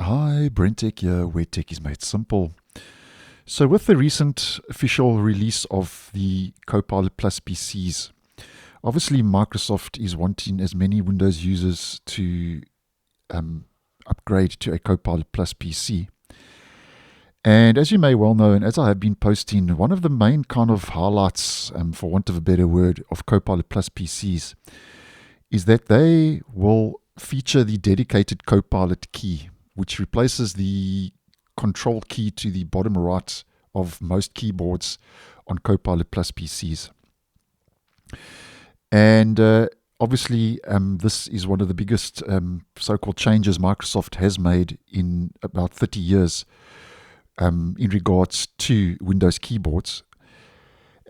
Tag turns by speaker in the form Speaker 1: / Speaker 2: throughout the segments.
Speaker 1: Hi, BrenTech here, where tech is made simple. So with the recent official release of the Copilot Plus PCs, obviously Microsoft is wanting as many Windows users to upgrade to a Copilot Plus PC. And as you may well know, and as I have been posting, one of the main kind of highlights, for want of a better word, of Copilot Plus PCs is that they will feature the dedicated Copilot key, which replaces the control key to the bottom right of most keyboards on Copilot Plus PCs. And obviously, this is one of the biggest so-called changes Microsoft has made in about 30 years in regards to Windows keyboards.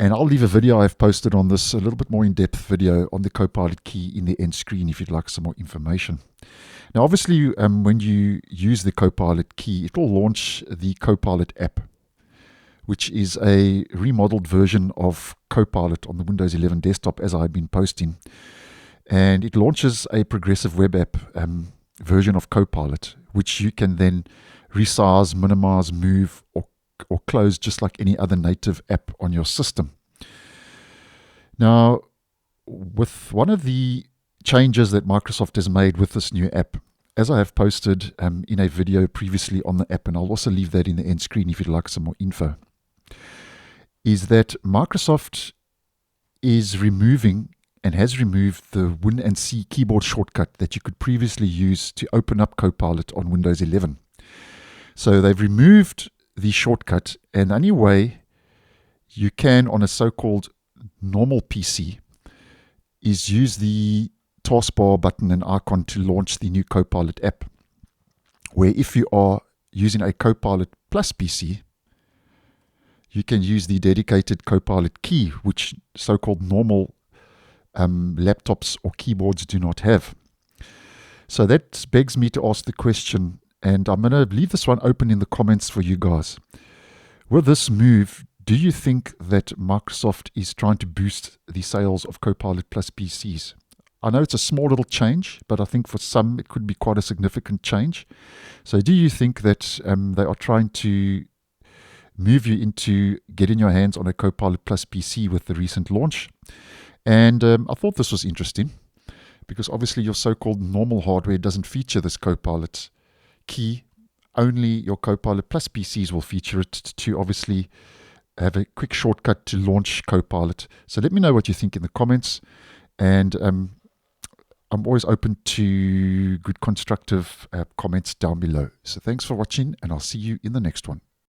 Speaker 1: And I'll leave a video I've posted on this, a little bit more in-depth video on the Copilot key in the end screen if you'd like some more information. Now, obviously, when you use the Copilot key, it will launch the Copilot app, which is a remodeled version of Copilot on the Windows 11 desktop, as I've been posting. And it launches a progressive web app version of Copilot, which you can then resize, minimize, move, or close just like any other native app on your system. Now, with one of the changes that Microsoft has made with this new app, as I have posted in a video previously on the app, and I'll also leave that in the end screen if you'd like some more info, is that Microsoft is removing and has removed the Win and C keyboard shortcut that you could previously use to open up Copilot on Windows 11. So they've removed the shortcut, and the only way you can on a so-called normal PC is use the taskbar button and icon to launch the new Copilot app. Where if you are using a Copilot Plus PC, you can use the dedicated Copilot key, which so-called normal laptops or keyboards do not have. So that begs me to ask the question, and I'm going to leave this one open in the comments for you guys. With this move, do you think that Microsoft is trying to boost the sales of Copilot Plus PCs? I know it's a small little change, but I think for some it could be quite a significant change. So do you think that they are trying to move you into getting your hands on a Copilot Plus PC with the recent launch? And I thought this was interesting because obviously your so-called normal hardware doesn't feature this Copilot key. Only your Copilot Plus PCs will feature it to obviously have a quick shortcut to launch Copilot. So let me know what you think in the comments, and I'm always open to good constructive comments down below. So thanks for watching, and I'll see you in the next one.